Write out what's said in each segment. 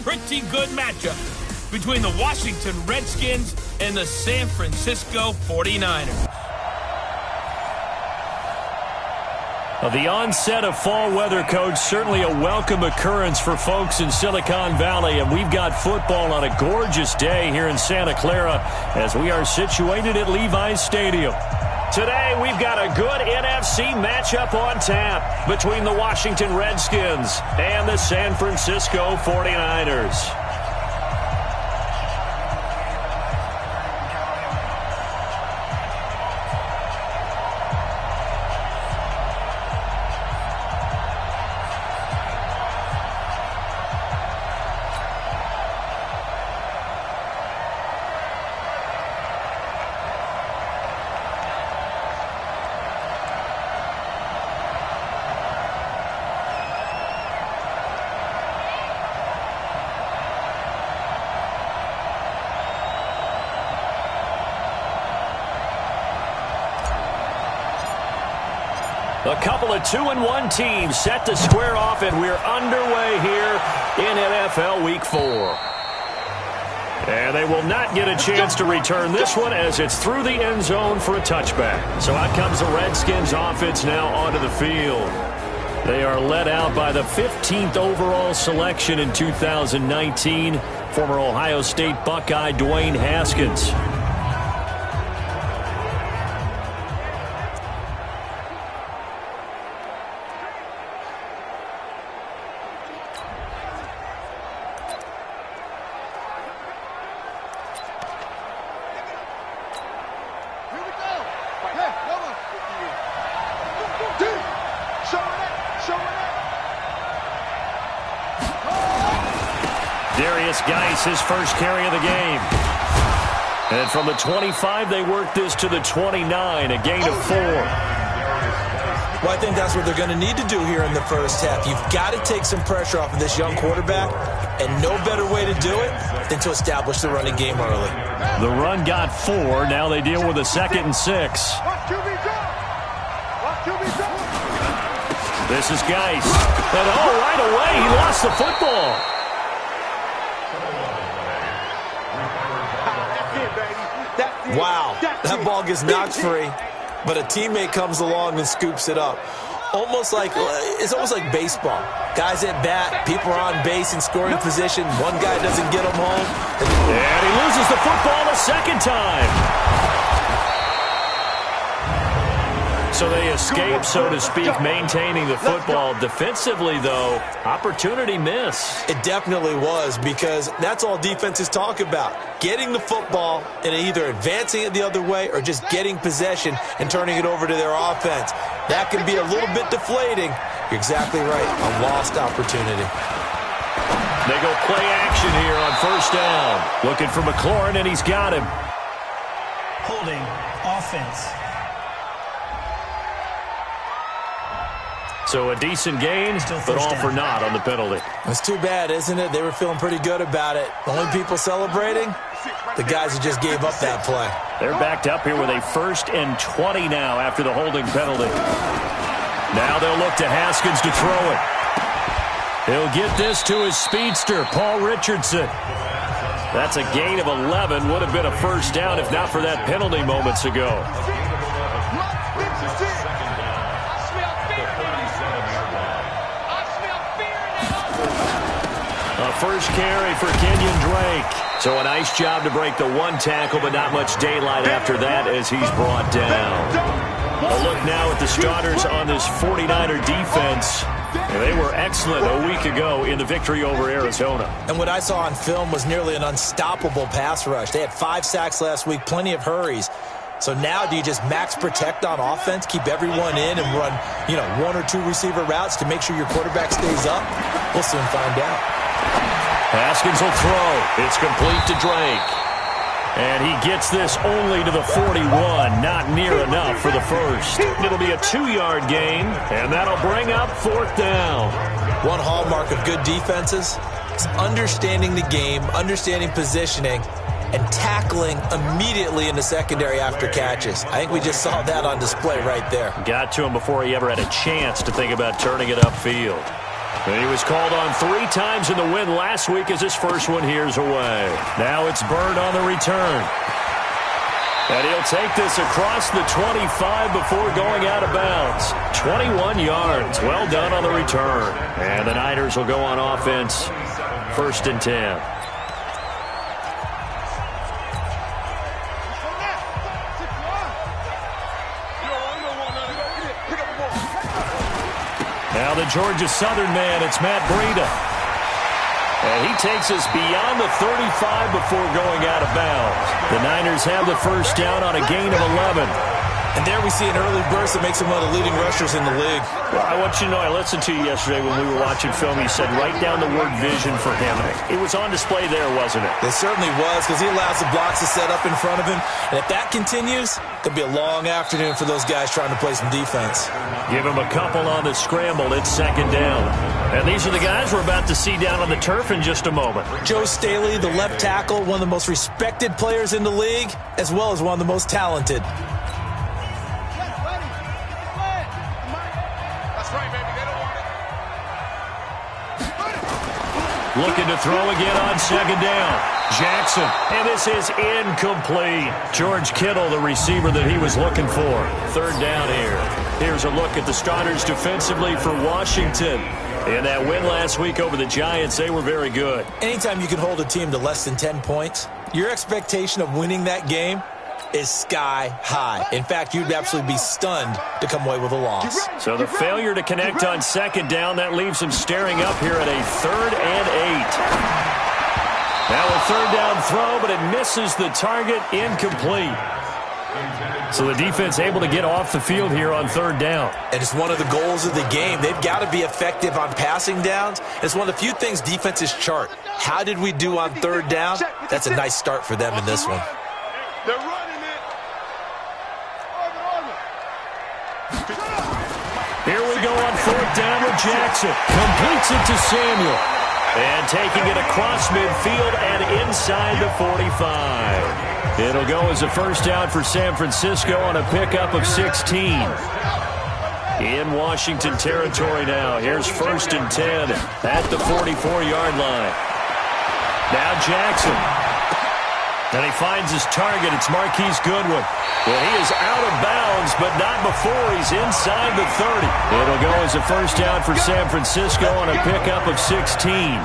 pretty good matchup between the Washington Redskins and the San Francisco 49ers. The onset of fall weather, Coach, certainly a welcome occurrence for folks in Silicon Valley, and we've got football on a gorgeous day here in Santa Clara as we are situated at Levi's Stadium. Today, we've got a good NFC matchup on tap between the Washington Redskins and the San Francisco 49ers. A couple of 2-1 teams set to square off, and we're underway here in NFL Week 4. And they will not get a chance to return this one as it's through the end zone for a touchback. So out comes the Redskins offense now onto the field. They are led out by the 15th overall selection in 2019, former Ohio State Buckeye Dwayne Haskins. His first carry of the game. And from the 25, they work this to the 29, a gain of 4. Well, I think that's what they're going to need to do here in the first half. You've got to take some pressure off of this young quarterback, and no better way to do it than to establish the running game early. The run got 4. Now they deal with a 2nd and 6. This is Geis. And right away, he lost the football. Wow, that ball gets knocked free, but a teammate comes along and scoops it up. It's almost like baseball. Guys at bat, people are on base in scoring position. One guy doesn't get them home. And he loses the football a second time. So they escape, so to speak, maintaining the football. Defensively, though, opportunity miss. It definitely was, because that's all defenses talk about. Getting the football and either advancing it the other way or just getting possession and turning it over to their offense. That can be a little bit deflating. You're exactly right. A lost opportunity. They go play action here on first down. Looking for McLaurin, and he's got him. Holding offense. So a decent gain, but all for naught on the penalty. It's too bad, isn't it? They were feeling pretty good about it. The only people celebrating, the guys who just gave up that play. They're backed up here with a 1st and 20 now after the holding penalty. Now they'll look to Haskins to throw it. He'll get this to his speedster, Paul Richardson. That's a gain of 11. Would have been a first down if not for that penalty moments ago. First carry for Kenyon Drake. So a nice job to break the one tackle, but not much daylight after that as he's brought down. A look now at the starters on this 49er defense. They were excellent a week ago in the victory over Arizona. And what I saw on film was nearly an unstoppable pass rush. They had 5 sacks last week, plenty of hurries. So now do you just max protect on offense, keep everyone in and run, 1 or 2 receiver routes to make sure your quarterback stays up? We'll soon find out. Haskins will throw. It's complete to Drake. And he gets this only to the 41. Not near enough for the first. It'll be a 2-yard gain, and that'll bring up 4th down. One hallmark of good defenses is understanding the game, understanding positioning, and tackling immediately in the secondary after catches. I think we just saw that on display right there. Got to him before he ever had a chance to think about turning it upfield. And he was called on 3 times in the win last week as his first one here's away. Now it's Byrd on the return. And he'll take this across the 25 before going out of bounds. 21 yards. Well done on the return. And the Niners will go on offense. 1st and 10. Now the Georgia Southern man, it's Matt Breida. And he takes us beyond the 35 before going out of bounds. The Niners have the first down on a gain of 11. And there we see an early burst that makes him one of the leading rushers in the league. Well, I want you to know, I listened to you yesterday when we were watching film. You said write down the word vision for him. It was on display there, wasn't it? It certainly was, because he allows the blocks to set up in front of him. And if that continues, it'll be a long afternoon for those guys trying to play some defense. Give him a couple on the scramble. It's 2nd down. And these are the guys we're about to see down on the turf in just a moment. Joe Staley, the left tackle, one of the most respected players in the league, as well as one of the most talented. Looking to throw again on 2nd down. Jackson, and this is incomplete. George Kittle, the receiver that he was looking for. 3rd down here. Here's a look at the starters defensively for Washington. In that win last week over the Giants, they were very good. Anytime you can hold a team to less than 10 points, your expectation of winning that game is sky high. In fact, you'd absolutely be stunned to come away with a loss. So the failure to connect on 2nd down, that leaves him staring up here at a 3rd and 8. Now a 3rd down throw, but it misses the target, incomplete. So the defense able to get off the field here on 3rd down. And it's one of the goals of the game. They've got to be effective on passing downs. It's one of the few things defenses chart. How did we do on 3rd down? That's a nice start for them in this one. They're running it. Here we go on 4th down with Jackson. Completes it to Samuel. And taking it across midfield and inside the 45. It'll go as a first down for San Francisco on a pickup of 16. In Washington territory now. Here's 1st and 10 at the 44-yard line. Now Jackson. And he finds his target. It's Marquise Goodwin. Well, he is out of bounds, but not before he's inside the 30. It'll go as a first down for San Francisco on a pickup of 16.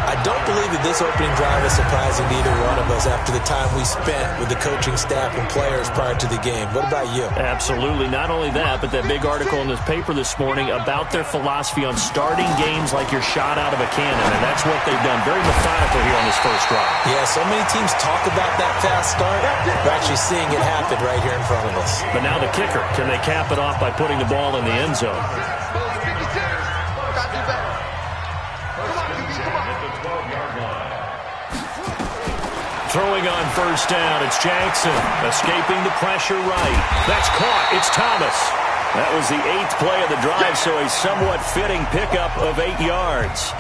I don't believe that this opening drive is surprising to either one of us after the time we spent with the coaching staff and players prior to the game. What about you? Absolutely. Not only that, but that big article in this paper this morning about their philosophy on starting games like you're shot out of a cannon, and that's what they've done. Very methodical here on this first drive. Yeah, so many teams talk about that fast start. We're actually seeing it happen right here in front of us. But now the kicker. Can they cap it off by putting the ball in the end zone? Throwing on first down, it's Jackson. Escaping the pressure right. That's caught. It's Thomas. That was the 8th play of the drive, so a somewhat fitting pickup of 8 yards.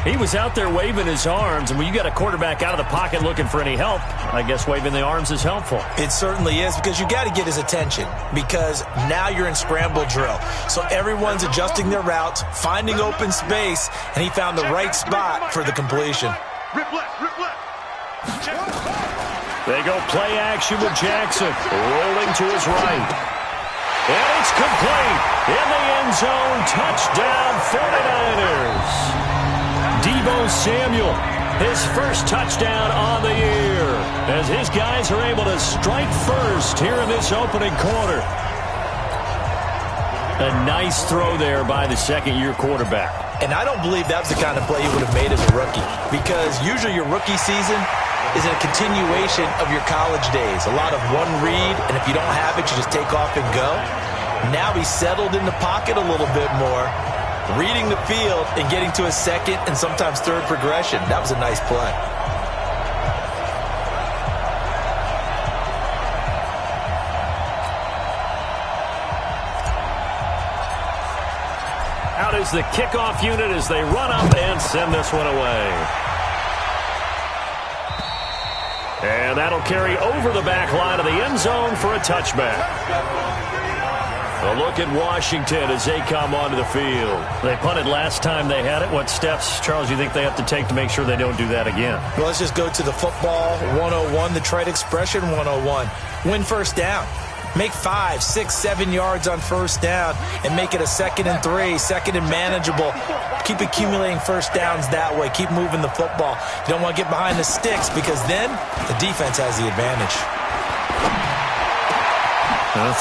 He was out there waving his arms, and when you got a quarterback out of the pocket looking for any help, I guess waving the arms is helpful. It certainly is, because you got to get his attention, because now you're in scramble drill. So everyone's adjusting their routes, finding open space, and he found the right spot for the completion. Rip left, rip left. They go play action with Jackson, rolling to his right. And it's complete. In the end zone, touchdown 49ers. Deebo Samuel, his first touchdown on the year, as his guys are able to strike first here in this opening quarter. A nice throw there by the second-year quarterback. And I don't believe that was the kind of play he would have made as a rookie, because usually your rookie season is a continuation of your college days. A lot of one read, and if you don't have it, you just take off and go. Now he's settled in the pocket a little bit more, reading the field and getting to a second and sometimes third progression. That was a nice play. Out is the kickoff unit as they run up and send this one away. And that'll carry over the back line of the end zone for a touchback. A look at Washington as they come onto the field. They punted last time they had it. What steps, Charles, you think they have to take to make sure they don't do that again? Well, let's just go to the football 101, the trade expression 101. Win first down. Make 5, 6, 7 yards on first down and make it a 2nd and 3, 2nd and manageable. Keep accumulating first downs that way. Keep moving the football. You don't want to get behind the sticks because then the defense has the advantage.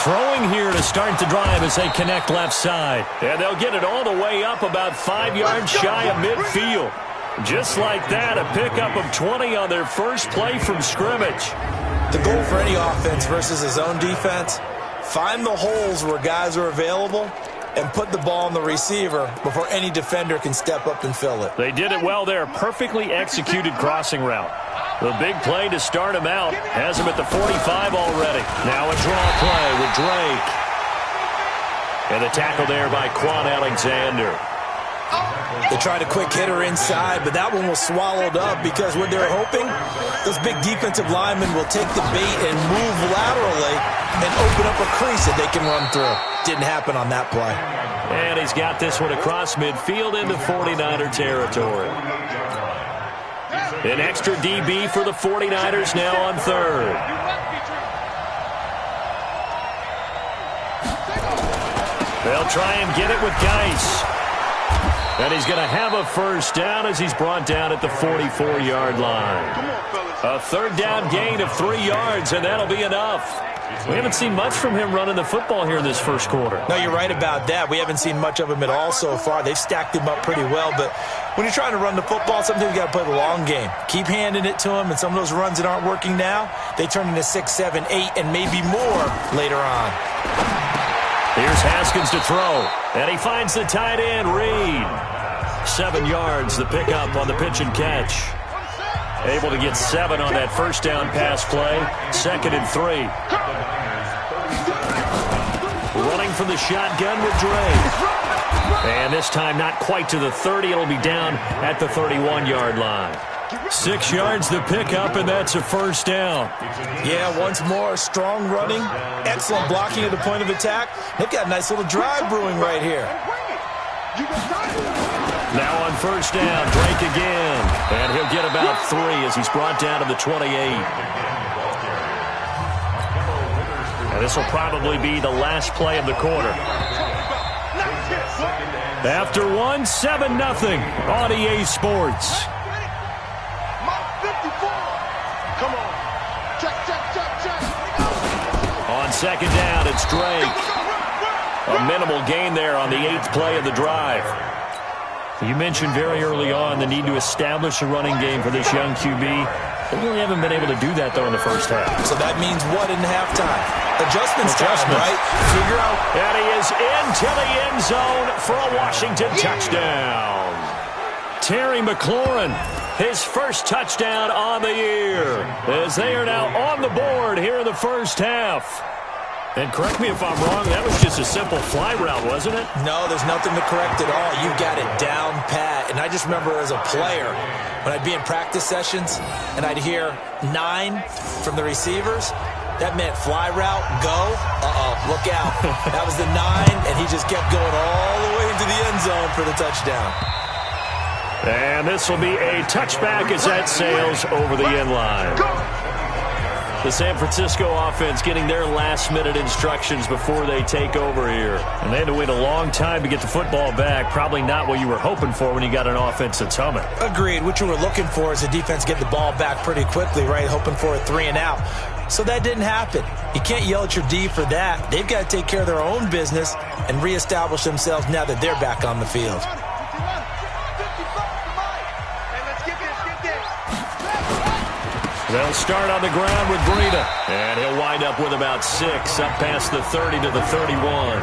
Throwing here to start the drive as they connect left side. And they'll get it all the way up about 5 yards shy of midfield. Just like that, a pickup of 20 on their first play from scrimmage. The goal for any offense versus his own defense, find the holes where guys are available and put the ball on the receiver before any defender can step up and fill it. They did it well there. Perfectly executed crossing route. The big play to start him out has him at the 45 already. Now a draw play with Drake. And the tackle there by Quan Alexander. They tried a quick hitter inside, but that one was swallowed up because what they're hoping, those big defensive linemen will take the bait and move laterally and open up a crease that they can run through. Didn't happen on that play. And he's got this one across midfield into 49er territory. An extra DB for the 49ers now on third. They'll try and get it with Geis. And he's going to have a first down as he's brought down at the 44-yard line. A third down gain of 3 yards, and that'll be enough. We haven't seen much from him running the football here in this first quarter. No, you're right about that. We haven't seen much of him at all so far. They've stacked him up pretty well, but when you're trying to run the football, sometimes you got to play the long game. Keep handing it to him, and some of those runs that aren't working now, they turn into 6, 7, 8, and maybe more later on. Here's Haskins to throw, and he finds the tight end, Reed. 7 yards, the pickup on the pitch and catch. Able to get 7 on that first down pass play. 2nd and 3. Running from the shotgun with Drake. And this time not quite to the 30. It'll be down at the 31-yard line. 6 yards the pickup, and that's a first down. Yeah, once more, strong running, excellent blocking at the point of attack. They've got a nice little drive brewing right here. Now on first down, Drake again. And he'll get about 3 as he's brought down to the 28. And this will probably be the last play of the quarter. After 1, 7-0 on EA Sports. On second down, it's Drake. A minimal gain there on the 8th play of the drive. You mentioned very early on the need to establish a running game for this young QB. They really haven't been able to do that, though, in the first half. So that means what in halftime? Adjustments time, right? Figure out. And he is into the end zone for a Washington touchdown. Terry McLaurin, his first touchdown on the year, as they are now on the board here in the first half. And correct me if I'm wrong, that was just a simple fly route, wasn't it? No, there's nothing to correct at all. You've got it down pat. And I just remember as a player, when I'd be in practice sessions and I'd hear 9 from the receivers, that meant fly route, go, look out. That was the 9, and he just kept going all the way into the end zone for the touchdown. And this will be a touchback as that sails over the end line. The San Francisco offense getting their last-minute instructions before they take over here. And they had to wait a long time to get the football back. Probably not what you were hoping for when you got an offense that's humming. Agreed. What you were looking for is the defense get the ball back pretty quickly, right? Hoping for a 3 and out. So that didn't happen. You can't yell at your D for that. They've got to take care of their own business and reestablish themselves now that they're back on the field. They'll start on the ground with Breida. And he'll wind up with about 6, up past the 30 to the 31.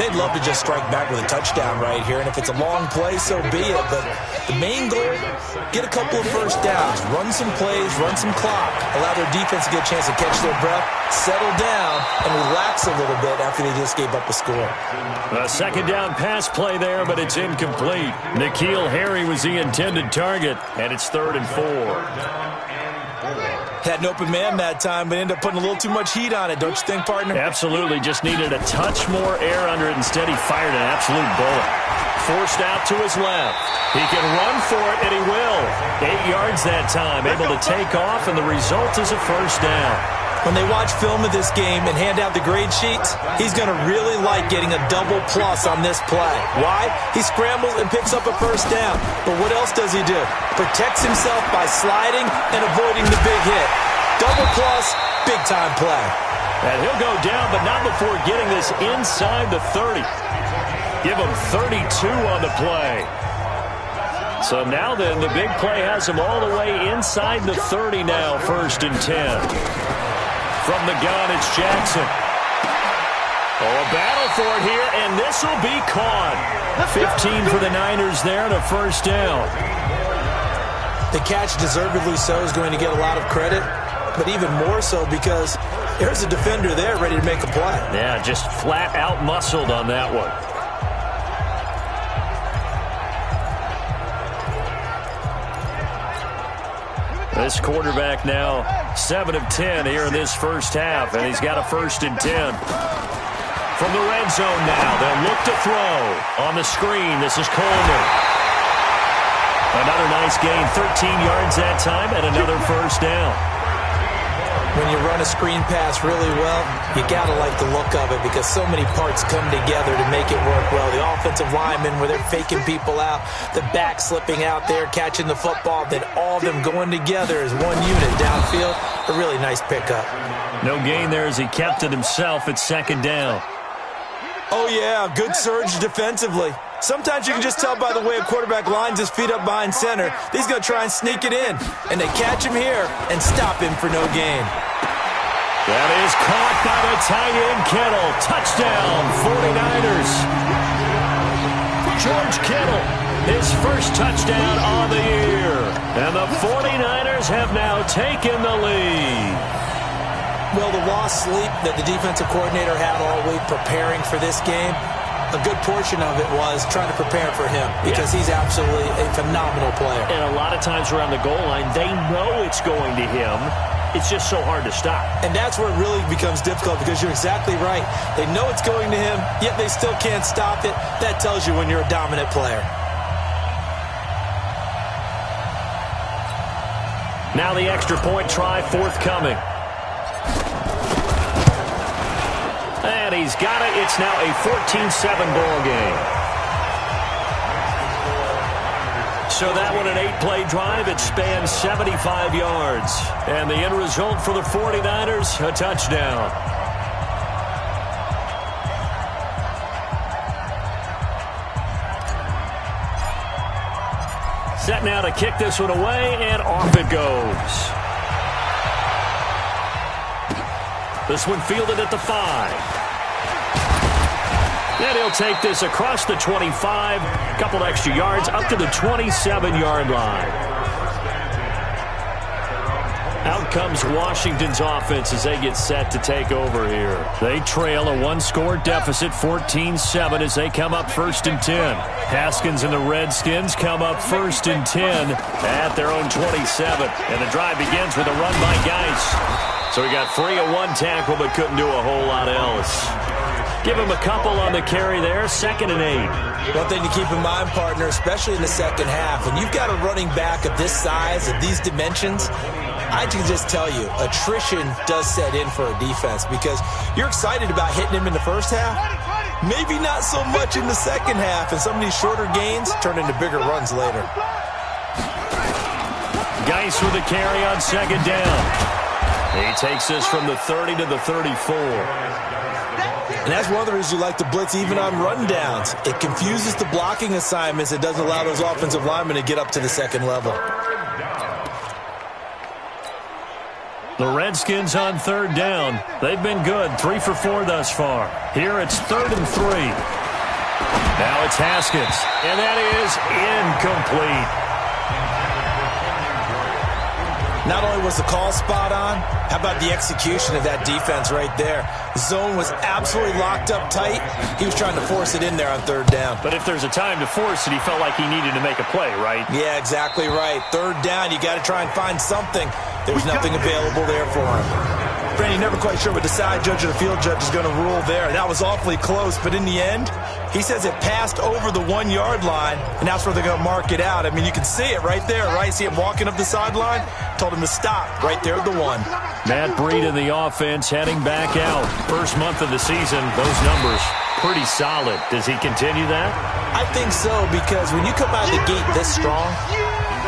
They'd love to just strike back with a touchdown right here, and if it's a long play, so be it. But the main goal, get a couple of first downs, run some plays, run some clock, allow their defense to get a chance to catch their breath, settle down, and relax a little bit after they just gave up a score. A second down pass play there, but it's incomplete. N'Keal Harry was the intended target, and it's 3rd and 4. Had an open man that time, but ended up putting a little too much heat on it, don't you think, partner? Absolutely. Just needed a touch more air under it. Instead, he fired an absolute bullet. Forced out to his left. He can run for it, and he will. 8 yards that time. Able to take off, and the result is a first down. When they watch film of this game and hand out the grade sheets, he's going to really like getting a double plus on this play. Why? He scrambles and picks up a first down. But what else does he do? Protects himself by sliding and avoiding the big hit. Double plus, big-time play. And he'll go down, but not before getting this inside the 30. Give him 32 on the play. So now then, the big play has him all the way inside the 30 now, 1st and 10. From the gun, it's Jackson. Oh, a battle for it here, and this will be caught. 15 for the Niners there and a first down. The catch, deservedly so, is going to get a lot of credit, but even more so because there's a defender there ready to make a play. Yeah, just flat out muscled on that one. This quarterback now 7 of 10 here in this first half, and he's got a 1st and 10. From the red zone now, they'll look to throw. On the screen, this is Coleman. Another nice gain, 13 yards that time, and another first down. When you run a screen pass really well, you got to like the look of it because so many parts come together to make it work well. The offensive linemen, where they're faking people out, the back slipping out there, catching the football, then all of them going together as one unit downfield. A really nice pickup. No gain there as he kept it himself at 2nd down. Oh, yeah, good surge defensively. Sometimes you can just tell by the way a quarterback lines his feet up behind center. He's going to try and sneak it in. And they catch him here and stop him for no gain. That is caught by the tight end, Kittle. Touchdown, 49ers. George Kittle, his first touchdown on the year. And the 49ers have now taken the lead. Well, the lost sleep that the defensive coordinator had all week preparing for this game, a good portion of it was trying to prepare for him because he's absolutely a phenomenal player. And a lot of times around the goal line, they know it's going to him. It's just so hard to stop. And that's where it really becomes difficult because you're exactly right. They know it's going to him, yet they still can't stop it. That tells you when you're a dominant player. Now the extra point try forthcoming. And he's got it. It's now a 14-7 ball game. So that one, an 8-play drive. It spans 75 yards. And the end result for the 49ers, a touchdown. Set now to kick this one away, and off it goes. This one fielded at the 5. And he'll take this across the 25, a couple extra yards, up to the 27-yard line. Out comes Washington's offense as they get set to take over here. They trail a 1-score deficit, 14-7, as they come up 1st and 10. Haskins and the Redskins come up 1st and 10 at their own 27. And the drive begins with a run by Geis. So he got free of 1 tackle but couldn't do a whole lot else. Give him a couple on the carry there, 2nd and 8. One thing to keep in mind, partner, especially in the second half, when you've got a running back of this size, of these dimensions, I can just tell you, attrition does set in for a defense because you're excited about hitting him in the first half. Maybe not so much in the second half, and some of these shorter gains turn into bigger runs later. Geis with a carry on 2nd down. He takes this from the 30 to the 34. And that's one of the reasons you like to blitz even on run downs. It confuses the blocking assignments. It doesn't allow those offensive linemen to get up to the second level. The Redskins on 3rd down. They've been good, 3 for 4 thus far. Here it's 3rd and 3. Now it's Haskins, and that is incomplete. Not only was the call spot on, how about the execution of that defense right there? The zone was absolutely locked up tight. He was trying to force it in there on third down. But if there's a time to force it, he felt like he needed to make a play, right? Yeah, exactly right. Third down, you got to try and find something. There's nothing available there for him. Brandon, you're never quite sure what the side judge or the field judge is going to rule there. That was awfully close, but in the end, he says it passed over the 1-yard line, and that's where they're going to mark it out. I mean, you can see it right there, right? See him walking up the sideline? Told him to stop right there at the 1. Matt Breida in the offense heading back out. First month of the season, those numbers pretty solid. Does he continue that? I think so, because when you come out of the gate this strong,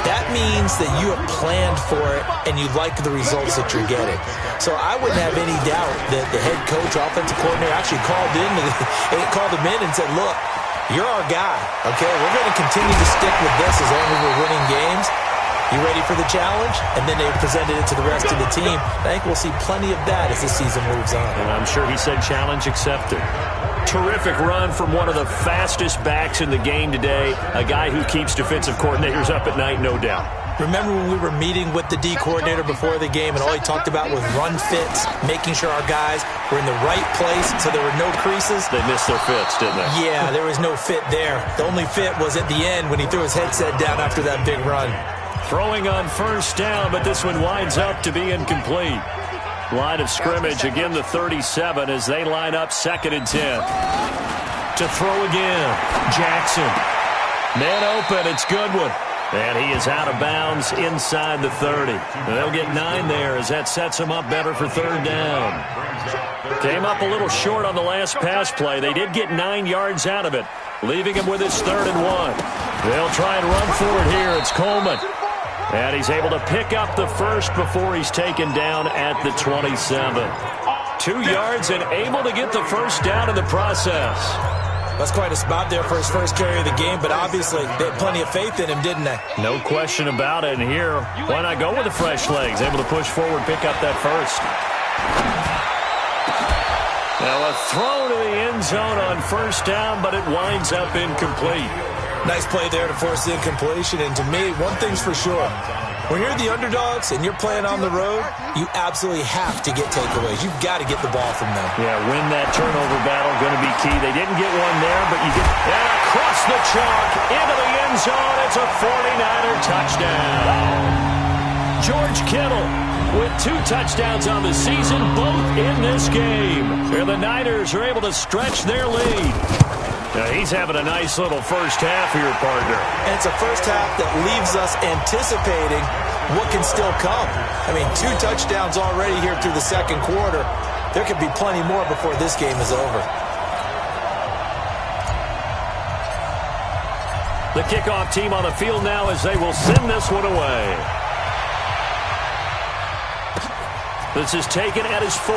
that means that you have planned for it and you like the results that you're getting. So I wouldn't have any doubt that the head coach, offensive coordinator, actually called him in and said, look, you're our guy, okay? We're going to continue to stick with this as long as we're winning games. You ready for the challenge? And then they presented it to the rest of the team. I think we'll see plenty of that as the season moves on. And I'm sure he said challenge accepted. Terrific run from one of the fastest backs in the game today, a guy who keeps defensive coordinators up at night, no doubt. Remember when we were meeting with the D coordinator before the game and all he talked about was run fits, making sure our guys were in the right place so there were no creases? They missed their fits, didn't they? Yeah, there was no fit there. The only fit was at the end when he threw his headset down after that big run. Throwing on first down, but this one winds up to be incomplete. Line of scrimmage, again the 37 as they line up 2nd and 10. To throw again, Jackson. Man open, it's Goodwin. And he is out of bounds inside the 30. They'll get 9 there as that sets him up better for third down. Came up a little short on the last pass play. They did get 9 yards out of it, leaving him with his 3rd and 1. They'll try and run for it here. It's Coleman. And he's able to pick up the first before he's taken down at the 27. 2 yards and able to get the first down in the process. That's quite a spot there for his first carry of the game, but obviously they had plenty of faith in him, didn't they? No question about it. And here, why not go with the fresh legs? Able to push forward, pick up that first. Now a throw to the end zone on first down, but it winds up incomplete. Nice play there to force the incompletion. And to me, one thing's for sure. When you're the underdogs and you're playing on the road, you absolutely have to get takeaways. You've got to get the ball from them. Yeah, win that turnover battle, going to be key. They didn't get one there, but you get that across the chalk into the end zone. It's a 49er touchdown. George Kittle with 2 touchdowns on the season, both in this game. Where the Niners are able to stretch their lead. Now he's having a nice little first half here, partner. And it's a first half that leaves us anticipating what can still come. I mean, 2 touchdowns already here through the second quarter. There could be plenty more before this game is over. The kickoff team on the field now as they will send this one away. This is taken at his 4.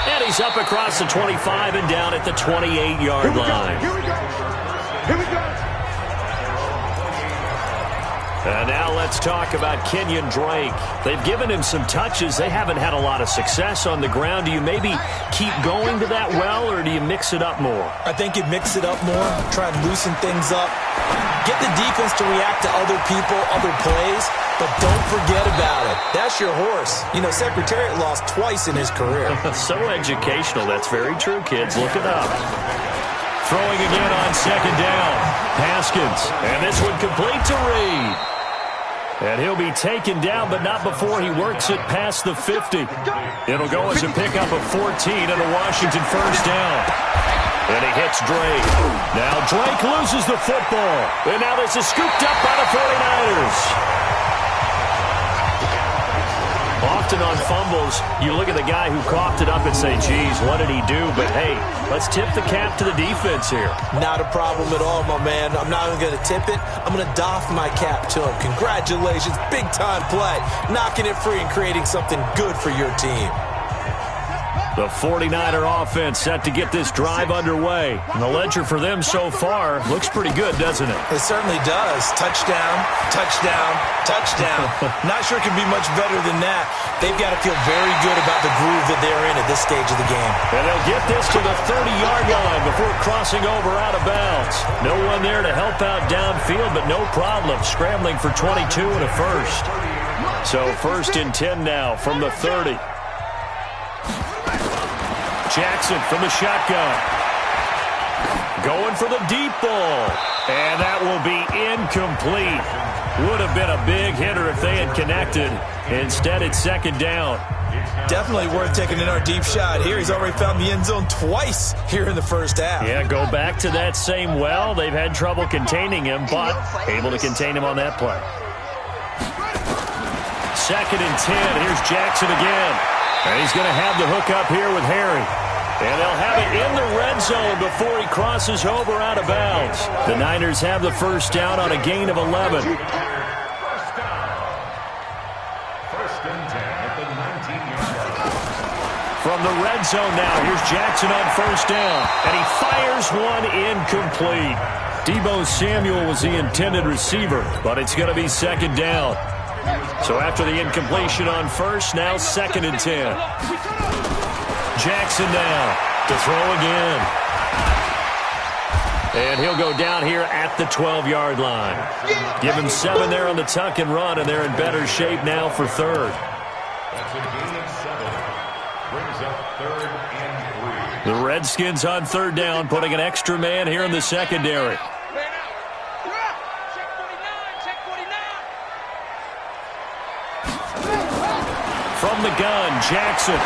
And he's up across the 25 and down at the 28-yard line. Here we go. Here we go. And now let's talk about Kenyon Drake. They've given him some touches. They haven't had a lot of success on the ground. Do you maybe keep going to that well, or do you mix it up more? I think you mix it up more, try and loosen things up. Get the defense to react to other people, other plays, but don't forget about it. That's your horse. You know, Secretariat lost twice in his career. So educational. That's very true, kids. Look it up. Throwing again on second down. Haskins. And this one complete to Reed. And he'll be taken down, but not before he works it past the 50. It'll go as a pickup of 14 and a Washington first down. And he hits Drake. Now Drake loses the football. And now this is scooped up by the 49ers. Often on fumbles, you look at the guy who coughed it up and say, geez, what did he do? But, hey, let's tip the cap to the defense here. Not a problem at all, my man. I'm not even going to tip it. I'm going to doff my cap to him. Congratulations. Big-time play. Knocking it free and creating something good for your team. The 49er offense set to get this drive underway. And the ledger for them so far looks pretty good, doesn't it? It certainly does. Touchdown, touchdown, touchdown. Not sure it can be much better than that. They've got to feel very good about the groove that they're in at this stage of the game. And they'll get this to the 30-yard line before crossing over out of bounds. No one there to help out downfield, but no problem scrambling for 22 and a first. So 1st and 10 now from the 30. Jackson from the shotgun. Going for the deep ball. And that will be incomplete. Would have been a big hitter if they had connected. Instead, it's 2nd down. Definitely worth taking in our deep shot here. He's already found the end zone twice here in the first half. Yeah, go back to that same well. They've had trouble containing him, but able to contain him on that play. 2nd and 10. Here's Jackson again. And he's going to have the hook up here with Harry. And they'll have it in the red zone before he crosses over out of bounds. The Niners have the first down on a gain of 11. First and 10 at the 19-yard line. From the red zone now, here's Jackson on first down. And he fires one incomplete. Deebo Samuel was the intended receiver, but it's going to be 2nd down. So after the incompletion on first, now 2nd and 10. Jackson now to throw again. And he'll go down here at the 12-yard line. Give him 7 there on the tuck and run, and they're in better shape now for 3rd. That's a gain of 7. Brings up 3rd and 3. The Redskins on 3rd down, putting an extra man here in the secondary. From the gun, Jackson.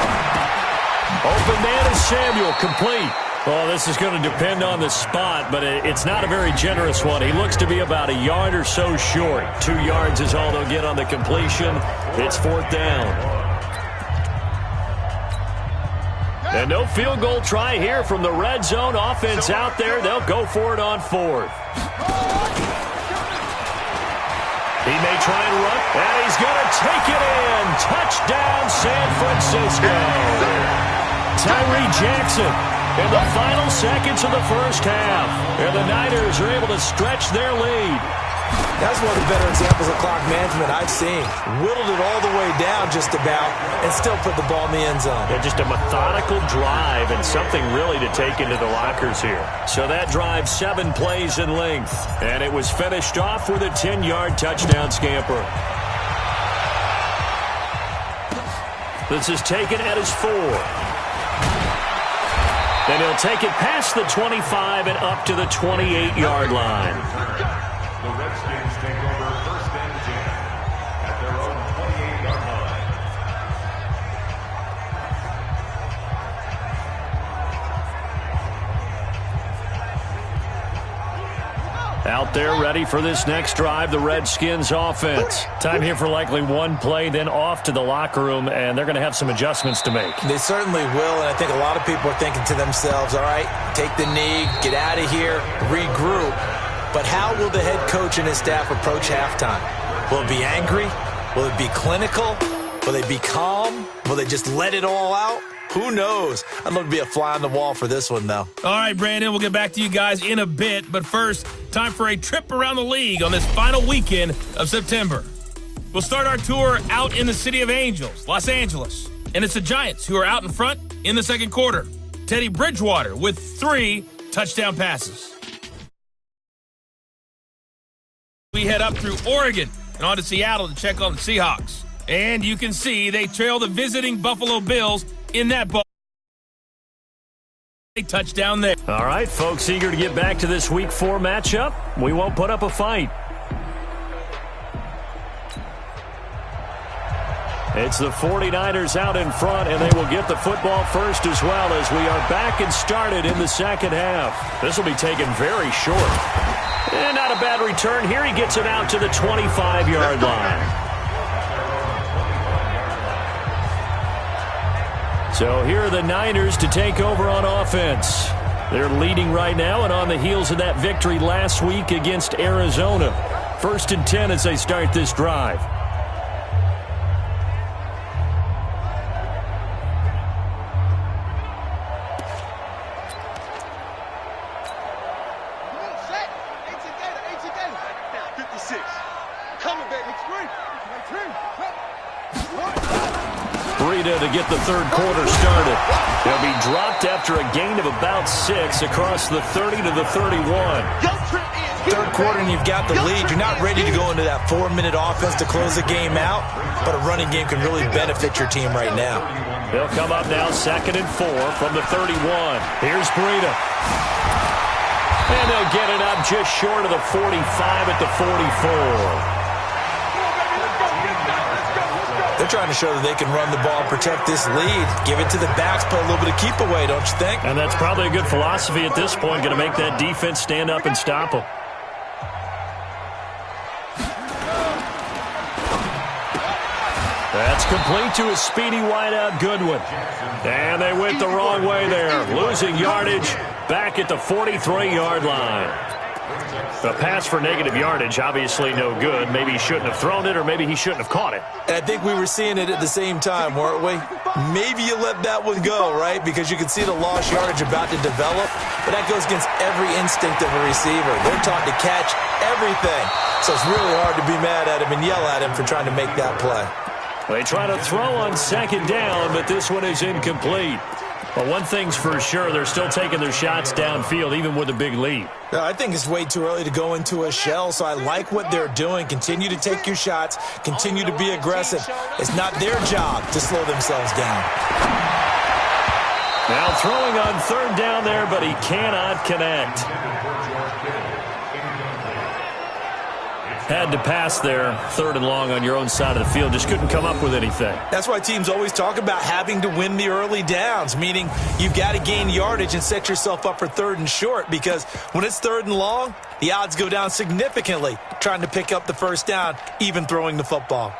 Open man is Samuel, complete. Well, this is going to depend on the spot, but it's not a very generous one. He looks to be about a yard or so short. 2 yards is all they'll get on the completion. It's 4th down. And no field goal try here from the red zone. Offense out there. They'll go for it on 4th. He may try and run, and he's going to take it in. Touchdown, San Francisco. Tyree Jackson in the final seconds of the first half. And the Niners are able to stretch their lead. That's one of the better examples of clock management I've seen. Whittled it all the way down just about and still put the ball in the end zone. Yeah, just a methodical drive and something really to take into the lockers here. So that drive, 7 plays in length. And it was finished off with a 10-yard touchdown scamper. This is taken at his 4. And he'll take it past the 25 and up to the 28-yard line. The Redskins take over 1st and 10 at their own 28-yard line. Out there ready for this next drive, the Redskins offense. Time here for likely one play, then off to the locker room, and they're going to have some adjustments to make. They certainly will, and I think a lot of people are thinking to themselves, all right, take the knee, get out of here, regroup. But how will the head coach and his staff approach halftime? Will it be angry? Will it be clinical? Will they be calm? Will they just let it all out? Who knows? I'd love to be a fly on the wall for this one, though. All right, Brandon, we'll get back to you guys in a bit. But first, time for a trip around the league on this final weekend of September. We'll start our tour out in the City of Angels, Los Angeles. And it's the Giants who are out in front in the second quarter. Teddy Bridgewater with 3 touchdown passes. We head up through Oregon and on to Seattle to check on the Seahawks. And you can see they trail the visiting Buffalo Bills in that ball. A touchdown there. All right, folks, eager to get back to this Week 4 matchup. We won't put up a fight. It's the 49ers out in front, and they will get the football first as well as we are back and started in the second half. This will be taken very short. And not a bad return here. He gets it out to the 25-yard line. So here are the Niners to take over on offense. They're leading right now and on the heels of that victory last week against Arizona. 1st and 10 as they start this drive. 56. Coming, baby. Breida to get the third quarter started. They'll be dropped after a gain of about 6 across the 30 to the 31. Third quarter and you've got the lead. You're not ready to go into that 4-minute offense to close the game out, but a running game can really benefit your team right now. They'll come up now 2nd and 4 from the 31. Here's Breida. And they'll get it up just short of the 45 at the 44. They're trying to show that they can run the ball, protect this lead, give it to the backs, play a little bit of keep away, don't you think? And that's probably a good philosophy at this point, going to make that defense stand up and stop them. That's complete to a speedy wideout, Goodwin. And they went the wrong way there, losing yardage back at the 43-yard line. The pass for negative yardage, obviously no good. Maybe he shouldn't have thrown it, or maybe he shouldn't have caught it. And I think we were seeing it at the same time, weren't we? Maybe you let that one go, right? Because you can see the lost yardage about to develop, but that goes against every instinct of a receiver. They're taught to catch everything. So it's really hard to be mad at him and yell at him for trying to make that play. They try to throw on 2nd down, but this one is incomplete. But one thing's for sure, they're still taking their shots downfield, even with a big lead. I think it's way too early to go into a shell, so I like what they're doing. Continue to take your shots. Continue to be aggressive. It's not their job to slow themselves down. Now throwing on 3rd down there, but he cannot connect. Had to pass there, 3rd and long on your own side of the field. Just couldn't come up with anything. That's why teams always talk about having to win the early downs, meaning you've got to gain yardage and set yourself up for 3rd and short, because when it's 3rd and long, the odds go down significantly trying to pick up the 1st down, even throwing the football.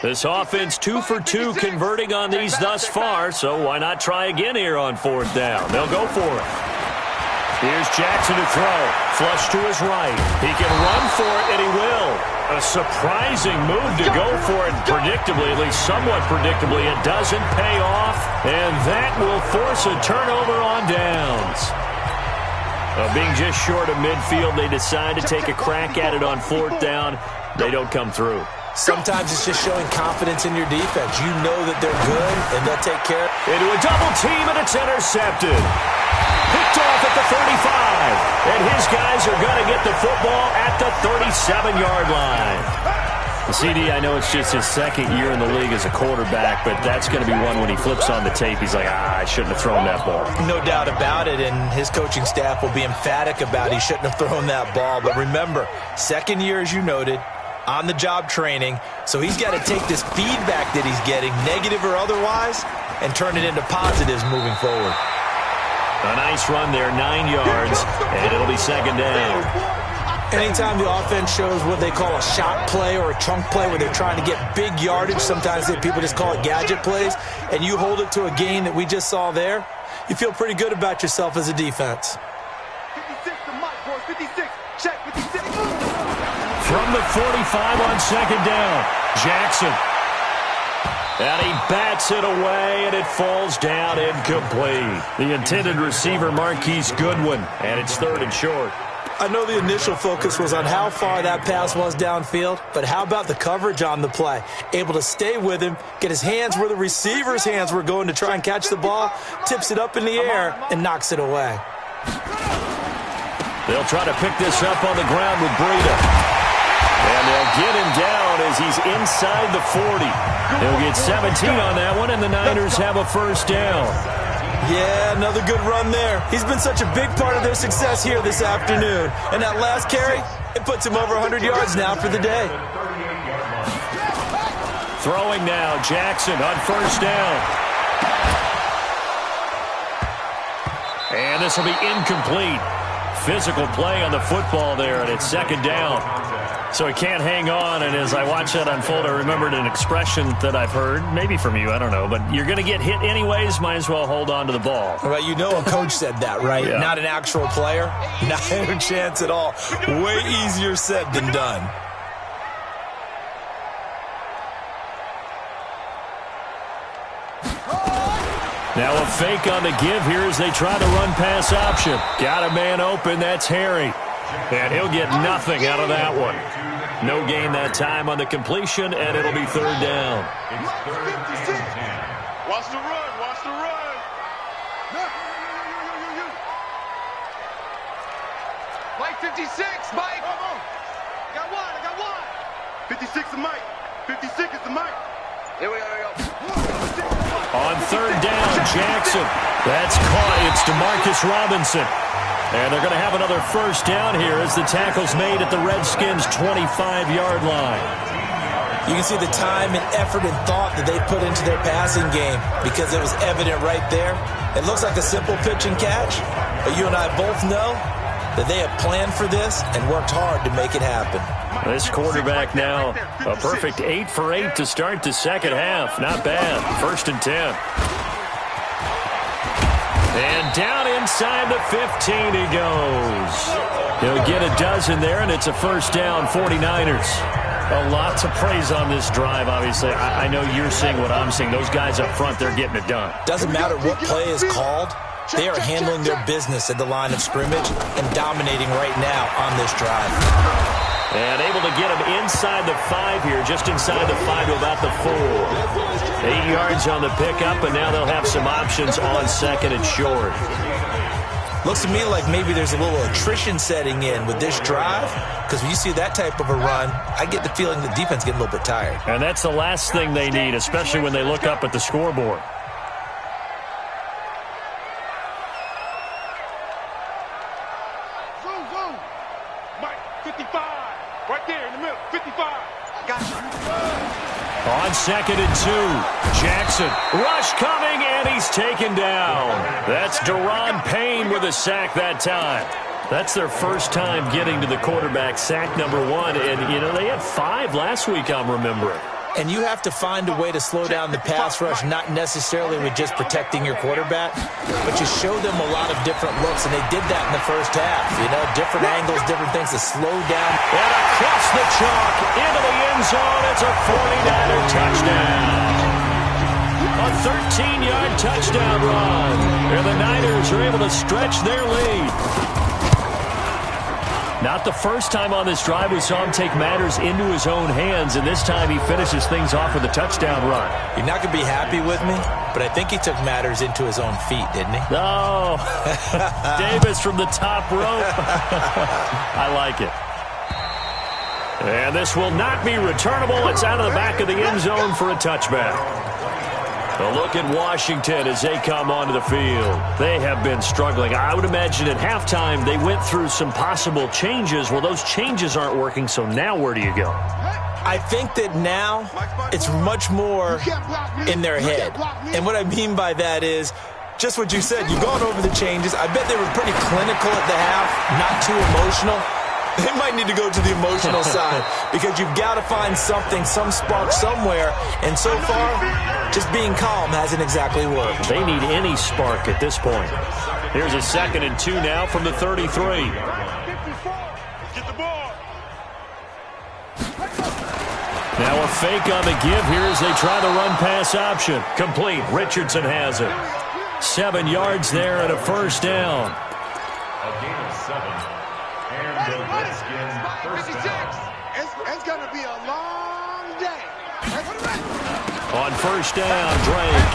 This offense 2 for 2 converting on these thus far, so why not try again here on 4th down? They'll go for it. Here's Jackson to throw. Flush to his right. He can run for it, and he will. A surprising move to go for it predictably, at least somewhat predictably. It doesn't pay off, and that will force a turnover on downs. Being just short of midfield, they decide to take a crack at it on 4th down. They don't come through. Sometimes it's just showing confidence in your defense. You know that they're good, and they'll take care. Into a double team, and it's intercepted. Picked off at the 35. And his guys are going to get the football at the 37-yard line. CD, I know it's just his 2nd year in the league as a quarterback, but that's going to be one when he flips on the tape, he's like, I shouldn't have thrown that ball. No doubt about it, and his coaching staff will be emphatic about he shouldn't have thrown that ball. But remember, 2nd year, as you noted, on-the-job training, so he's got to take this feedback that he's getting, negative or otherwise, and turn it into positives moving forward. A nice run there, 9 yards, and it'll be 2nd down. Anytime the offense shows what they call a shot play or a chunk play where they're trying to get big yardage, sometimes people just call it gadget plays, and you hold it to a gain that we just saw there, you feel pretty good about yourself as a defense. 56 to Mike, boys. 56. Check 56. From the 45 on 2nd down, Jackson. And he bats it away, and it falls down incomplete. The intended receiver, Marquise Goodwin, and it's 3rd and short. I know the initial focus was on how far that pass was downfield, but how about the coverage on the play? Able to stay with him, get his hands where the receiver's hands were going to try and catch the ball, tips it up in the air, and knocks it away. They'll try to pick this up on the ground with Breida. And they'll get him down as he's inside the 40. He'll get 17 on that one, and the Niners have a 1st down. Yeah, another good run there. He's been such a big part of their success here this afternoon. And that last carry, it puts him over 100 yards now for the day. Throwing now, Jackson on 1st down. And this will be incomplete. Physical play on the football there, and it's 2nd down. So he can't hang on, and as I watch that unfold, I remembered an expression that I've heard, maybe from you, I don't know, but you're going to get hit anyways, might as well hold on to the ball. Well, you know a coach said that, right? Yeah. Not an actual player. Not a chance at all. Way easier said than done. Now a fake on the give here as they try to run pass option. Got a man open, that's Harry. And he'll get nothing out of that one. No gain that time on the completion, and it'll be third down. It's third and 10. Watch the run. Watch the run. Mike 56. Mike. I got one. 56 is Mike. 56 is the Mike. Here we go. On third down, Jackson. That's caught. It's Demarcus Robinson. And they're going to have another first down here as the tackle's made at the Redskins' 25-yard line. You can see the time and effort and thought that they put into their passing game because it was evident right there. It looks like a simple pitch and catch, but you and I both know that they have planned for this and worked hard to make it happen. This quarterback now, a perfect 8 for 8 to start the second half. Not bad. First and 10. And down inside the 15 he goes. He'll get a dozen there, and it's a first down, 49ers. A lot to praise on this drive, obviously. I know you're seeing what I'm seeing. Those guys up front, they're getting it done. Doesn't matter what play is called. They are handling their business at the line of scrimmage and dominating right now on this drive. And able to get him inside the 5 here, just inside the 5 to about the 4. 8 yards on the pickup, and now they'll have some options on second and short. Looks to me like maybe there's a little attrition setting in with this drive, because when you see that type of a run, I get the feeling the defense getting a little bit tired. And that's the last thing they need, especially when they look up at the scoreboard. Mike 55. Right there in the middle. 55. Gotcha. On second and 2, Jackson. Rush coming, and he's taken down. That's Daron Payne with a sack that time. That's their first time getting to the quarterback, sack number 1. And, you know, they had 5 last week, I'm remembering. And you have to find a way to slow down the pass rush, not necessarily with just protecting your quarterback, but you show them a lot of different looks, and they did that in the first half. You know, different angles, different things to slow down. And across the chalk, into the end zone, it's a 49er touchdown. A 13-yard touchdown run. And the Niners are able to stretch their lead. Not the first time on this drive we saw him take matters into his own hands, and this time he finishes things off with a touchdown run. You're not going to be happy with me, but I think he took matters into his own feet, didn't he? Oh, Davis from the top rope. I like it. And this will not be returnable. It's out of the back of the end zone for a touchback. A look at Washington as they come onto the field. They have been struggling. I would imagine at halftime they went through some possible changes. Well, those changes aren't working, so now where do you go? I think that now it's much more in their head. And what I mean by that is just what you said. You've gone over the changes. I bet they were pretty clinical at the half, not too emotional. They might need to go to the emotional side because you've got to find something, some spark somewhere. And so far, just being calm hasn't exactly worked. They need any spark at this point. Here's a second and 2 now from the 33. Get the ball. Now a fake on the give here as they try the run-pass option. Complete. Richardson has it. 7 yards there and a first down. A gain of 7. And the Redskins first down. It's going to be a long day. On first down, Drake.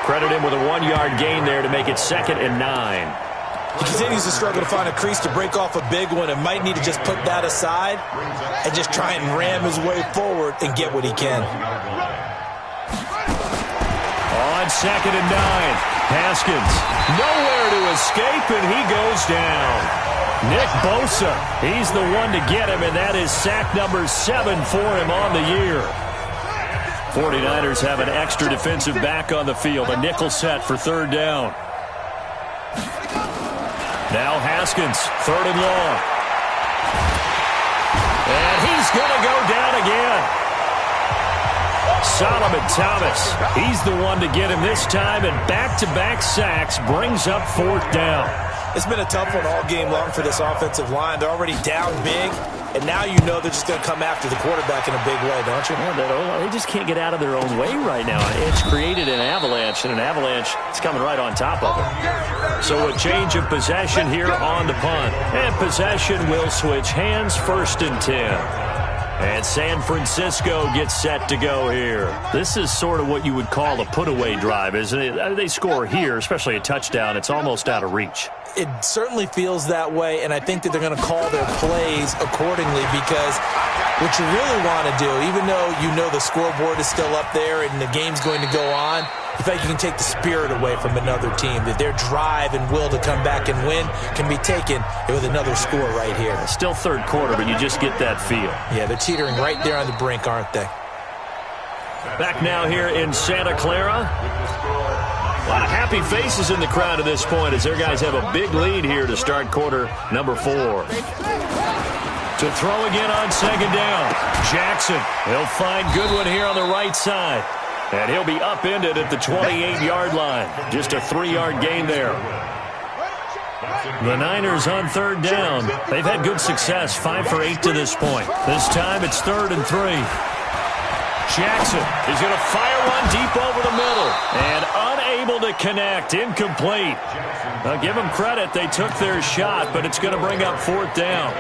Credit him with a 1-yard gain there to make it 2nd and 9. He continues to struggle to find a crease to break off a big one and might need to just put that aside and just try and ram his way forward and get what he can. On 2nd and 9. Haskins, nowhere to escape, and he goes down. Nick Bosa, he's the one to get him, and that is sack number 7 for him on the year. 49ers have an extra defensive back on the field, a nickel set for third down. Now Haskins, 3rd and long. And he's going to go down again. Solomon Thomas, he's the one to get him this time, and back-to-back sacks brings up 4th down. It's been a tough one all game long for this offensive line. They're already down big, and now you know they're just going to come after the quarterback in a big way, don't you? Yeah, they just can't get out of their own way right now. It's created an avalanche, and an avalanche is coming right on top of them. So a change of possession here on the punt. And possession will switch hands, 1st and 10. And San Francisco gets set to go here. This is sort of what you would call a put-away drive, isn't it? They score here, especially a touchdown. It's almost out of reach. It certainly feels that way, and I think that they're going to call their plays accordingly, because what you really want to do, even though you know the scoreboard is still up there and the game's going to go on, in fact, you can take the spirit away from another team, that their drive and will to come back and win can be taken with another score right here. It's still 3rd quarter, but you just get that feel. Yeah, they're teetering right there on the brink, aren't they? Back now here in Santa Clara. A lot of happy faces in the crowd at this point as their guys have a big lead here to start quarter number 4. To throw again on 2nd down. Jackson, he'll find Goodwin here on the right side. And he'll be upended at the 28-yard line. Just a 3-yard gain there. The Niners on 3rd down. They've had good success, 5 for 8 to this point. This time it's 3rd and 3. Jackson is going to fire one deep over the middle. And unable to connect. Incomplete. Now give them credit. They took their shot, but it's going to bring up 4th down.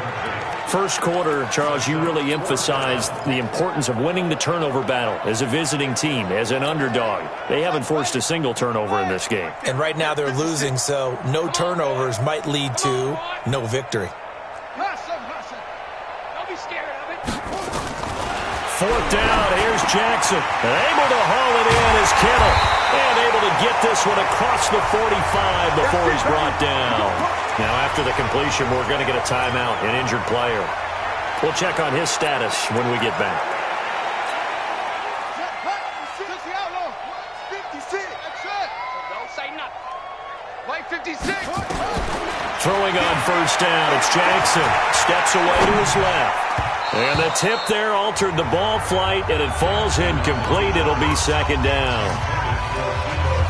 First quarter, Charles, you really emphasized the importance of winning the turnover battle as a visiting team, as an underdog. They haven't forced a single turnover in this game. And right now they're losing, so no turnovers might lead to no victory. Don't be scared of it. 4th down, here's Jackson. And able to haul it in is Kittle. And able to get this one across the 45 before he's brought down. Now, after the completion, we're going to get a timeout, an injured player. We'll check on his status when we get back. 56. Don't say nothing. White 56. Throwing on 1st down, it's Jackson. Steps away to his left. And the tip there altered the ball flight, and it falls incomplete. It'll be 2nd down.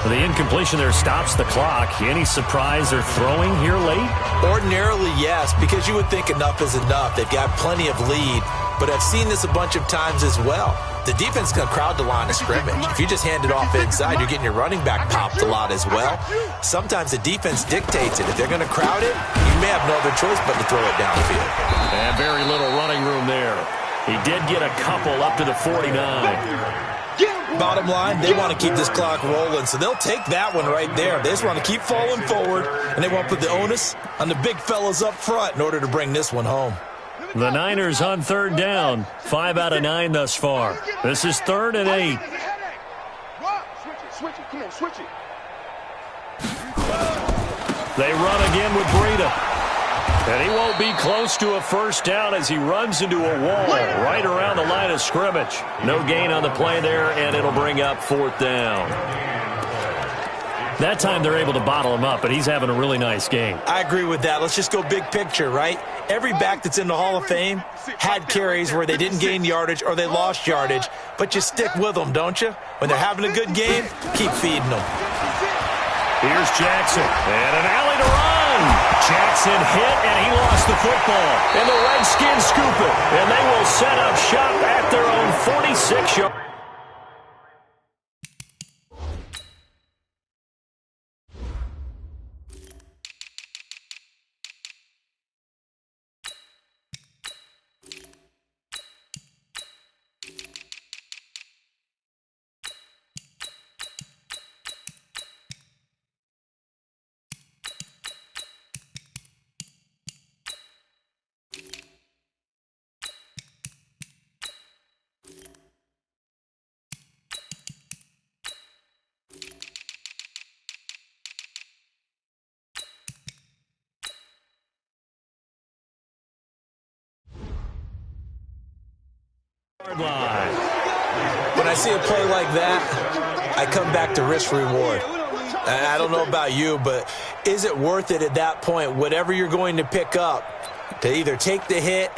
The incompletion there stops the clock. Any surprise they're throwing here late? Ordinarily, yes, because you would think enough is enough. They've got plenty of lead, but I've seen this a bunch of times as well. The defense is going to crowd the line of scrimmage. If you just hand it off inside, you're getting your running back popped a lot as well. Sometimes the defense dictates it. If they're going to crowd it, you may have no other choice but to throw it downfield. And very little running room there. He did get a couple up to the 49. Bottom line, they want to keep this clock rolling, so they'll take that one right there. They just want to keep falling forward, and they want to put the onus on the big fellas up front in order to bring this one home. The Niners on 3rd down, 5 out of 9 thus far. This is 3rd and 8. Switch it. Come on, switch it. They run again with Breida. And he won't be close to a 1st down as he runs into a wall right around the line of scrimmage. No gain on the play there, and it'll bring up 4th down. That time they're able to bottle him up, but he's having a really nice game. I agree with that. Let's just go big picture, right? Every back that's in the Hall of Fame had carries where they didn't gain yardage or they lost yardage, but you stick with them, don't you? When they're having a good game, keep feeding them. Here's Jackson, and an alley to run. Jackson hit, and he lost the football. And the Redskins scoop it, and they will set up shop at their own 46-yard. When I see a play like that, I come back to risk reward. I don't know about you, but is it worth it at that point, whatever you're going to pick up, to either take the hit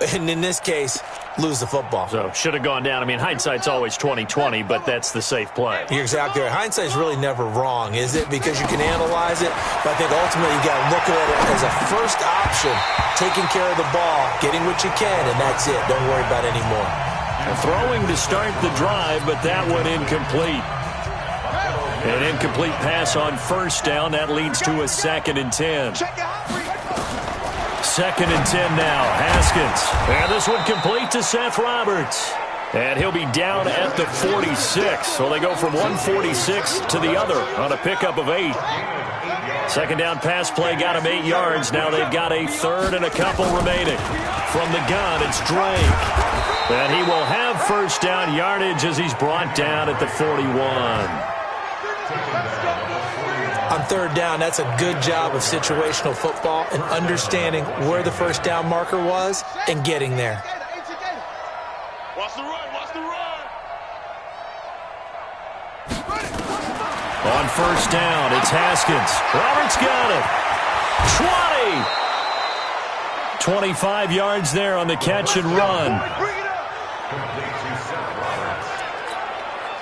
and in this case, lose the football. So should have gone down. I mean, hindsight's always 20/20, but that's the safe play. You're exactly right. Hindsight's really never wrong, is it? Because you can analyze it, but I think ultimately you got to look at it as a first option, taking care of the ball, getting what you can, and that's it. Don't worry about it anymore. Throwing to start the drive, but that one incomplete. An incomplete pass on first down. That leads to a 2nd and 10. 2nd and 10 now. Haskins. And this one complete to Seth Roberts. And he'll be down at the 46. So they go from 146 to the other on a pickup of 8. 2nd down pass play got him 8 yards. Now they've got a 3rd and a couple remaining. From the gun, it's Drake. And he will have first down yardage as he's brought down at the 41. On 3rd down, that's a good job of situational football and understanding where the first down marker was and getting there. Watch the run, watch the run. On first down, it's Haskins. Roberts got it. 20. 25 yards there on the catch and run.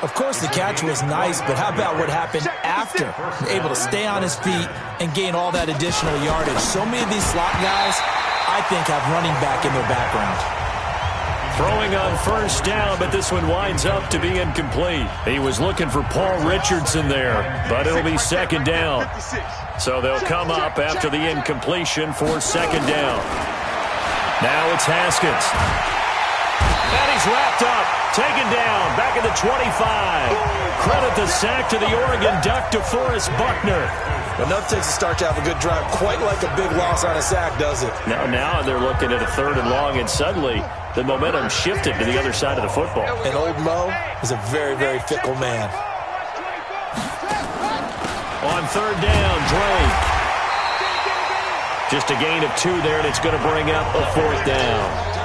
Of course, the catch was nice, but how about what happened after? Able to stay on his feet and gain all that additional yardage. So many of these slot guys, I think, have running back in their background. Throwing on first down, but this one winds up to be incomplete. He was looking for Paul Richardson there, but it'll be 2nd down. So they'll come up after the incompletion for 2nd down. Now it's Haskins. And he's wrapped up, taken down, back at the 25. Credit the sack to the Oregon Duck, DeForest Buckner. Enough takes to start to have a good drive, quite like a big loss on a sack, does it? Now they're looking at a 3rd and long, and suddenly the momentum shifted to the other side of the football. And old Mo is a very, very fickle man. On 3rd down, Drake. Just a gain of 2 there, and it's going to bring up a 4th down.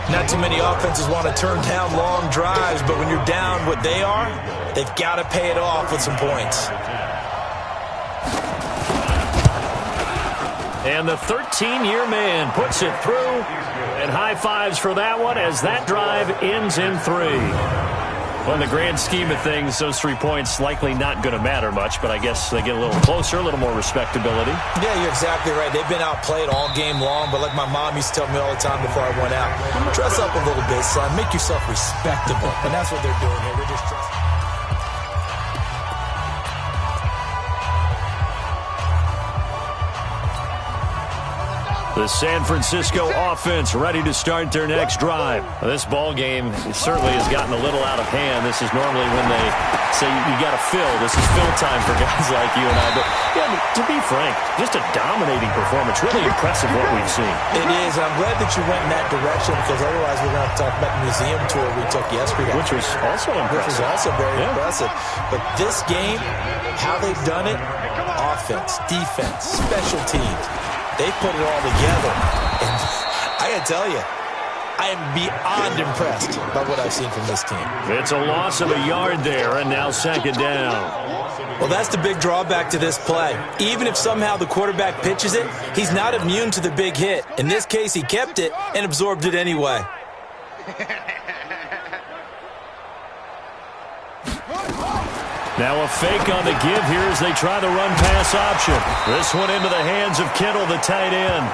Not too many offenses want to turn down long drives, but when you're down what they are, they've got to pay it off with some points. And the 13-year man puts it through, and high fives for that one as that drive ends in 3. Well, in the grand scheme of things, those 3 points likely not going to matter much, but I guess they get a little closer, a little more respectability. Yeah, you're exactly right. They've been outplayed all game long, but like my mom used to tell me all the time before I went out, dress up a little bit, son. Make yourself respectable. And that's what they're doing here. They're just dressing. The San Francisco offense ready to start their next drive. This ball game certainly has gotten a little out of hand. This is normally when they say you got to fill. This is fill time for guys like you and I. But yeah, to be frank, just a dominating performance. Really impressive what we've seen. It is. I'm glad that you went in that direction because otherwise we're going to have to talk about the museum tour we took yesterday. Which was also impressive. Which was also very impressive. But this game, how they've done it, offense, defense, special teams. They put it all together, and I got to tell you, I am beyond impressed by what I've seen from this team. It's a loss of a yard there, and now 2nd down. Well, that's the big drawback to this play. Even if somehow the quarterback pitches it, he's not immune to the big hit. In this case, he kept it and absorbed it anyway. Now a fake on the give here as they try the run-pass option. This one into the hands of Kittle, the tight end.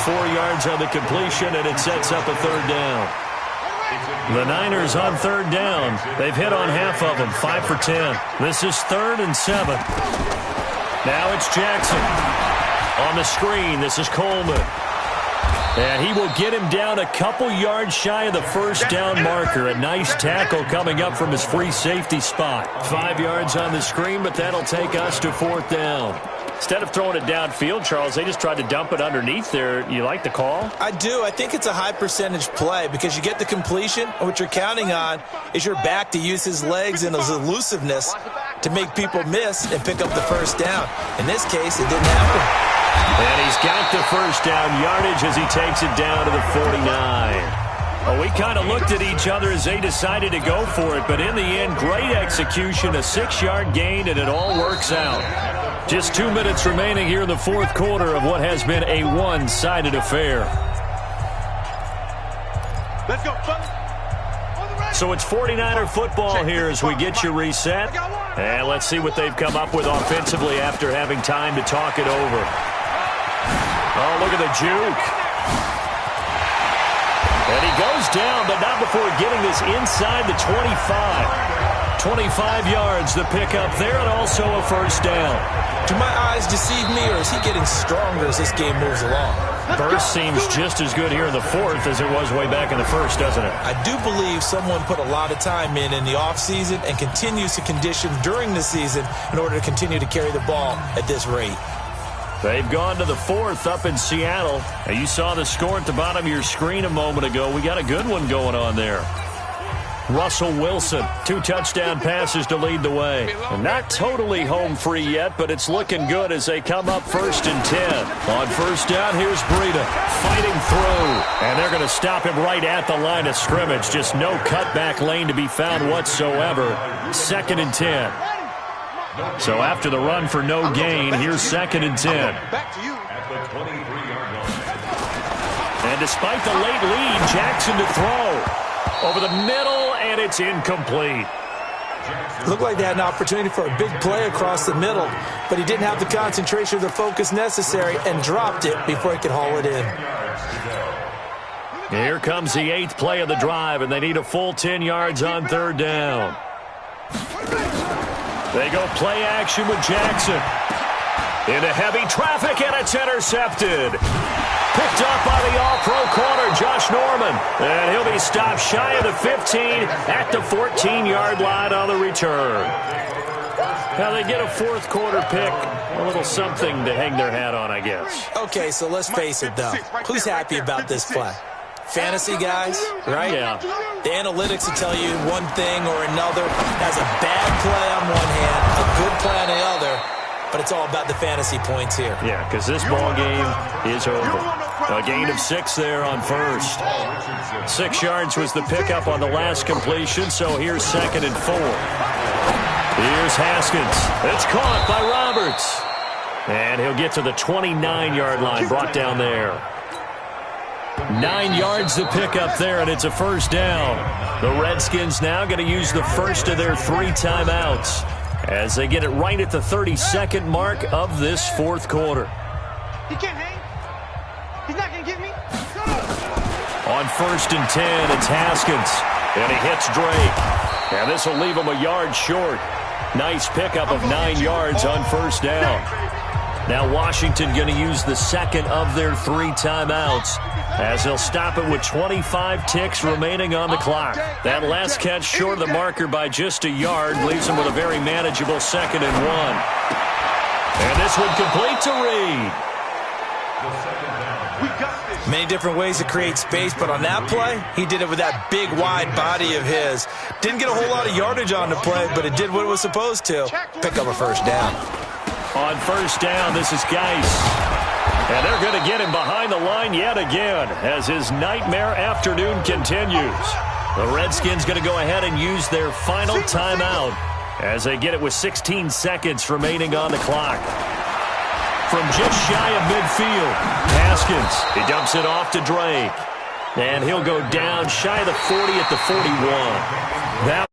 4 yards on the completion, and it sets up a 3rd down. The Niners on 3rd down. They've hit on half of them, 5 for 10. This is 3rd and 7. Now it's Jackson. On the screen, this is Coleman. And he will get him down a couple yards shy of the first down marker. A nice tackle coming up from his free safety spot. 5 yards on the screen, but that'll take us to 4th down. Instead of throwing it downfield, Charles, they just tried to dump it underneath there. You like the call? I do. I think it's a high percentage play because you get the completion, and what you're counting on is your back to use his legs and his elusiveness to make people miss and pick up the first down. In this case, it didn't happen. And he's got the first down yardage as he takes it down to the 49. Well, we kind of looked at each other as they decided to go for it, but in the end, great execution, a 6-yard gain, and it all works out. Just 2 minutes remaining here in the 4th quarter of what has been a one-sided affair. Let's go, fellas. So it's 49er football here as we get you reset. And let's see what they've come up with offensively after having time to talk it over. Oh, look at the juke. And he goes down, but not before getting this inside the 25. 25 yards, the pickup there, and also a first down. Do my eyes deceive me, or is he getting stronger as this game moves along? Burst seems just as good here in the fourth as it was way back in the first, doesn't it? I do believe someone put a lot of time in the offseason and continues to condition during the season in order to continue to carry the ball at this rate. They've gone to the fourth up in Seattle. And you saw the score at the bottom of your screen a moment ago. We got a good one going on there. Russell Wilson, 2 touchdown passes to lead the way. And not totally home free yet, but it's looking good as they come up 1st and 10. On first down, here's Breida fighting through. And they're going to stop him right at the line of scrimmage. Just no cutback lane to be found whatsoever. 2nd and 10. So after the run for no gain, here's 2nd and 10. Back to you. At the 23-yard line. And despite the late lead, Jackson to throw. Over the middle, and it's incomplete. Looked like they had an opportunity for a big play across the middle, but he didn't have the concentration or the focus necessary and dropped it before he could haul it in. Here comes the 8th play of the drive, and they need a full 10 yards on 3rd down. They go play action with Jackson. Into heavy traffic, and it's intercepted. Picked up by the all-pro corner, Josh Norman. And he'll be stopped shy of the 15 at the 14-yard line on the return. Now they get a 4th quarter pick. A little something to hang their hat on, I guess. Okay, so let's face it, though. Who's happy about this play? Fantasy guys, right? Yeah. The analytics will tell you one thing or another. That's a bad play on one hand, a good play on the other. But it's all about the fantasy points here. Yeah, because this ball game is over. A gain of 6 there on first. 6 yards was the pickup on the last completion, so here's 2nd and 4. Here's Haskins. It's caught by Roberts. And he'll get to the 29-yard line, brought down there. 9 yards to pick up there, and it's a first down. The Redskins now going to use the first of their 3 timeouts as they get it right at the 32nd mark of this 4th quarter. He can't hang. He's not going to get me. On 1st and 10, it's Haskins. And he hits Drake. And this will leave him a yard short. Nice pickup of 9 yards on first down. Now Washington going to use the 2nd of their 3 timeouts as they'll stop it with 25 ticks remaining on the clock. That last catch short of the marker by just a yard leaves them with a very manageable 2nd and 1. And this one complete to Reed. Many different ways to create space, but on that play, he did it with that big, wide body of his. Didn't get a whole lot of yardage on the play, but it did what it was supposed to. Pick up a first down. On first down, this is Geis. And they're going to get him behind the line yet again as his nightmare afternoon continues. The Redskins going to go ahead and use their final timeout as they get it with 16 seconds remaining on the clock. From just shy of midfield, Haskins, he dumps it off to Drake. And he'll go down shy of the 40 at the 41. That